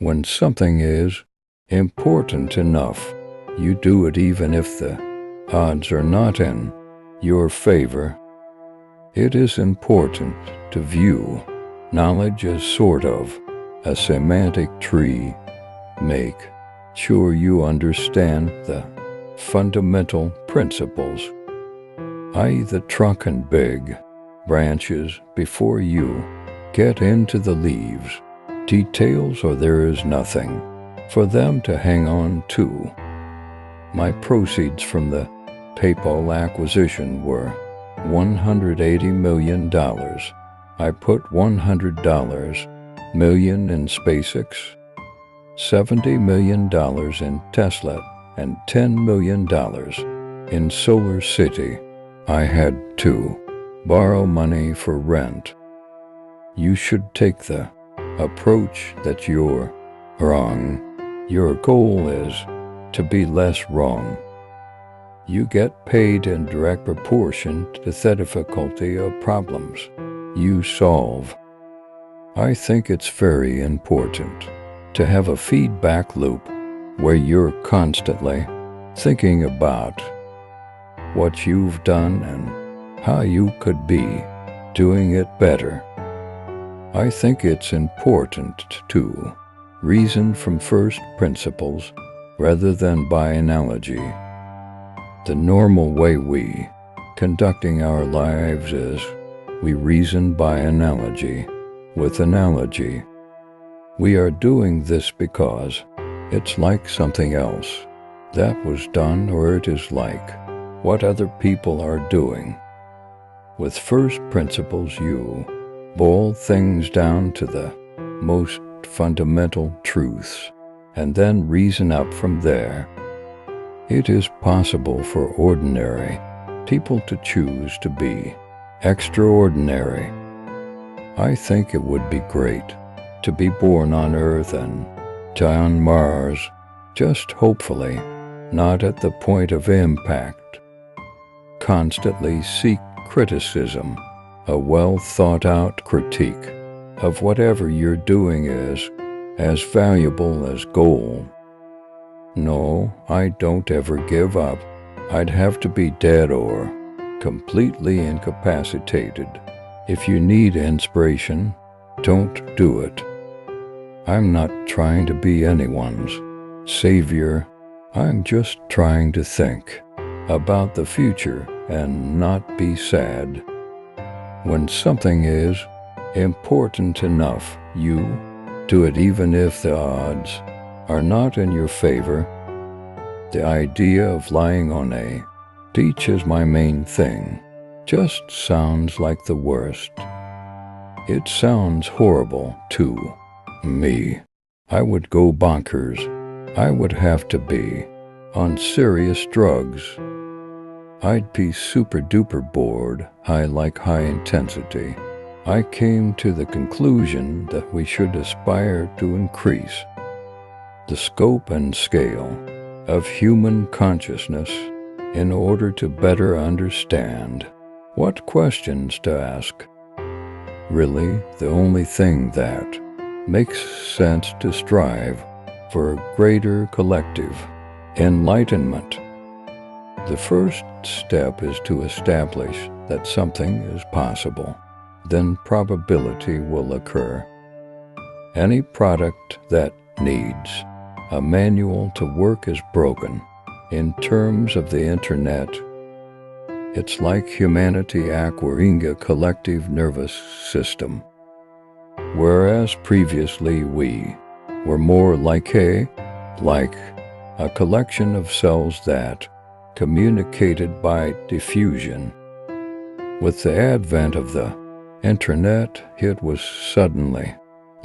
When something is important enough, you do it even if the odds are not in your favor. It is important to view knowledge as sort of a semantic tree. Make sure you understand the fundamental principles, i.e. the trunk and big branches, before you get into the leaves, details, or there is nothing for them to hang on to. My proceeds from the PayPal acquisition were $180 million. I put $100 million in SpaceX, $70 million in Tesla, and $10 million in Solar City. I had to borrow money for rent. You should take the approach that you're wrong. Your goal is to be less wrong. You get paid in direct proportion to the difficulty of problems you solve. I think it's very important to have a feedback loop where you're constantly thinking about what you've done and how you could be doing it better. I think it's important to reason from first principles rather than by analogy. The normal way we conducting our lives is we reason by analogy. With analogy, we are doing this because it's like something else that was done, or it is like what other people are doing. With first principles, you boil things down to the most fundamental truths and then reason up from there. It is possible for ordinary people to choose to be extraordinary. I think it would be great to be born on Earth and die on Mars, just hopefully not at the point of impact. Constantly seek criticism. A well-thought-out critique of whatever you're doing is as valuable as gold. No, I don't ever give up. I'd have to be dead or completely incapacitated. If you need inspiration, don't do it. I'm not trying to be anyone's savior. I'm just trying to think about the future and not be sad. When something is important enough, you do it even if the odds are not in your favor. The idea of lying on a beach is my main thing. Just sounds like the worst. It sounds horrible to me. I would go bonkers. I would have to be on serious drugs. I'd be super duper bored. I like high intensity. I came to the conclusion that we should aspire to increase the scope and scale of human consciousness in order to better understand what questions to ask. Really, the only thing that makes sense to strive for a greater collective enlightenment. The first step is to establish that something is possible. Then probability will occur. Any product that needs a manual to work is broken. In terms of the internet, it's like humanity acquiring a collective nervous system, whereas previously we were more like a collection of cells that communicated by diffusion. With the advent of the internet, it was suddenly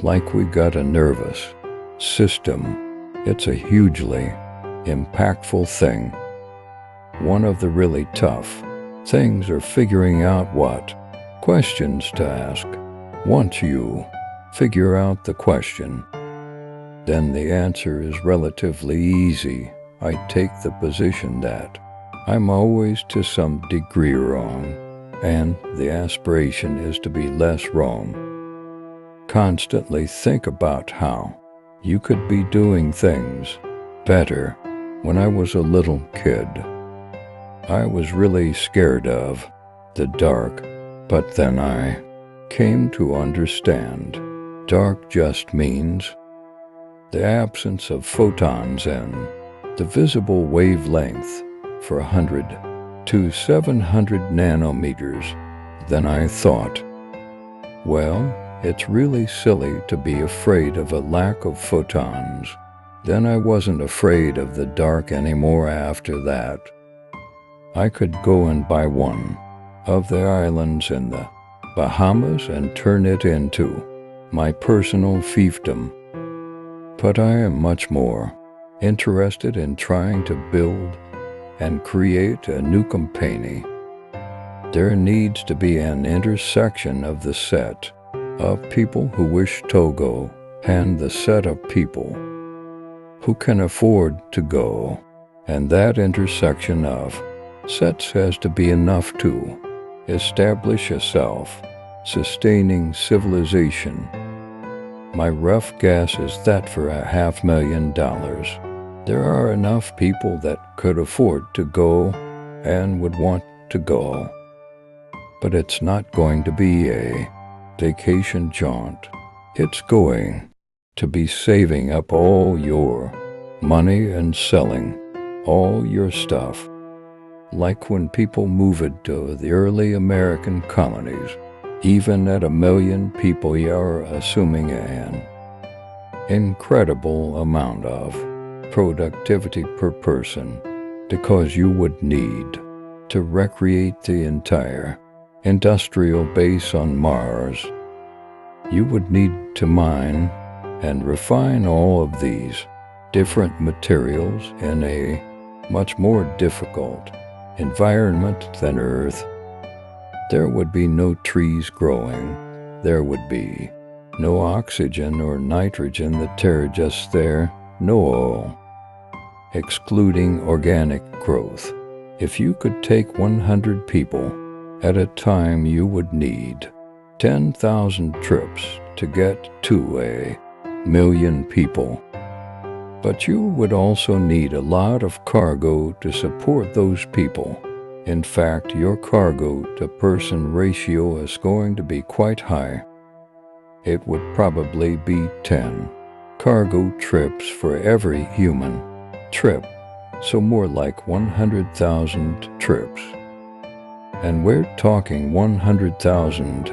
like we got a nervous system. It's a hugely impactful thing. One of the really tough things are figuring out what questions to ask. Once you figure out the question, then the answer is relatively easy. I take the position that I'm always to some degree wrong, and the aspiration is to be less wrong. Constantly think about how You could be doing things better. When I was a little kid, I was really scared of the dark, but then I came to understand dark just means the absence of photons in the visible wavelength for 100 to 700 nanometers. Then I thought, well, it's really silly to be afraid of a lack of photons. Then I wasn't afraid of the dark anymore after that. I could go and buy one of the islands in the Bahamas and turn it into my personal fiefdom. But I am much more interested in trying to build and create a new company. There needs to be an intersection of the set of people who wish to go and the set of people who can afford to go. And that intersection of sets has to be enough to establish a self-sustaining civilization. My rough guess is that for $500,000, there are enough people that could afford to go and would want to go. But it's not going to be a vacation jaunt. It's going to be saving up all your money and selling all your stuff. Like when people moved to the early American colonies, even at 1 million people, you are assuming an incredible amount of productivity per person, because you would need to recreate the entire industrial base on Mars. You would need to mine and refine all of these different materials in a much more difficult environment than Earth. There would be no trees growing. There would be no oxygen or nitrogen that are just there, no oil, excluding organic growth. If you could take 100 people at a time, you would need 10,000 trips to get to 1 million people. But you would also need a lot of cargo to support those people. In fact, your cargo-to-person ratio is going to be quite high. It would probably be 10 cargo trips for every human trip, so more like 100,000 trips. And we're talking 100,000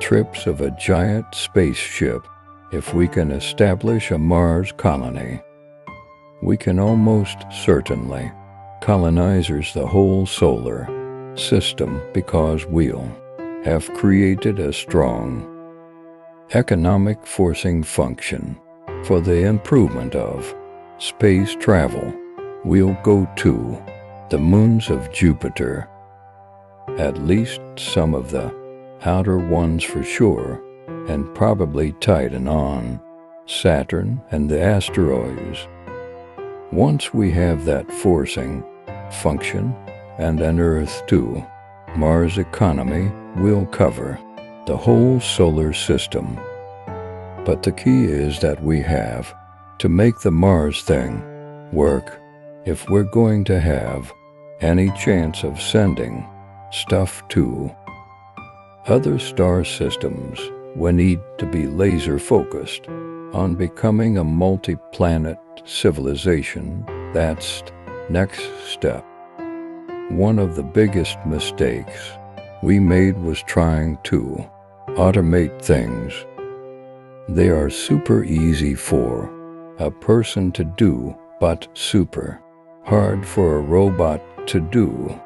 trips of a giant spaceship. If we can establish a Mars colony, we can almost certainly colonize the whole solar system, because we'll have created a strong economic forcing function for the improvement of space travel. We'll go to the moons of Jupiter, at least some of the outer ones for sure, and probably Titan on Saturn and the asteroids. Once we have that forcing function and an Earth to Mars economy, we'll cover the whole solar system. But the key is that we have to make the Mars thing work. If we're going to have any chance of sending stuff to other star systems, we need to be laser focused on becoming a multi-planet civilization. That's next step. One of the biggest mistakes we made was trying to automate things. They are super easy for a person to do, but super hard for a robot to do.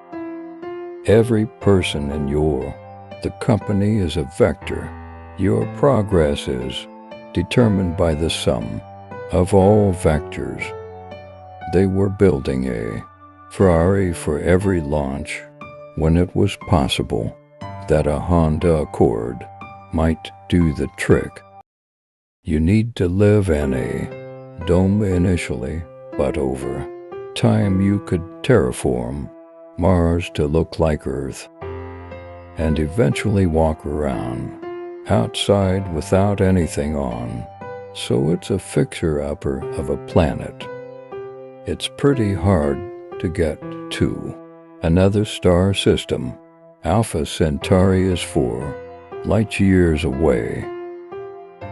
Every person in the company is a vector. Your progress is determined by the sum of all vectors. They were building a Ferrari for every launch when it was possible that a Honda Accord might do the trick. You need to live in a dome initially, but over time you could terraform Mars to look like Earth, and eventually walk around outside without anything on. so it's a fixer-upper of a planet. It's pretty hard to get to. Another star system, Alpha Centauri, is 4 light years away.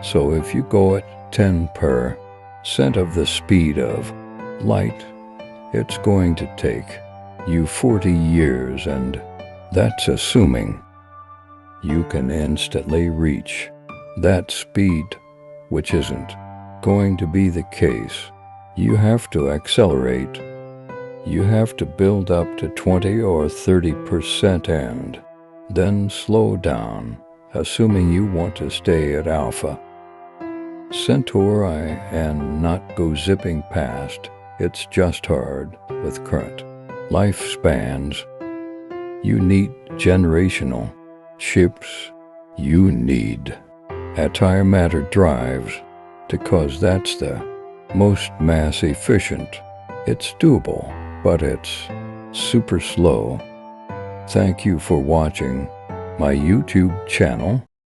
So if you go at 10% of the speed of light, it's going to take you 40 years, and that's assuming you can instantly reach that speed, which isn't going to be the case. You have to accelerate. You have to build up to 20 or 30% and then slow down, assuming you want to stay at Alpha Centauri and not go zipping past. It's just hard with current lifespans. You need generational chips. You need antimatter drives, because that's the most mass efficient. It's doable, but it's super slow. Thank you for watching my YouTube channel.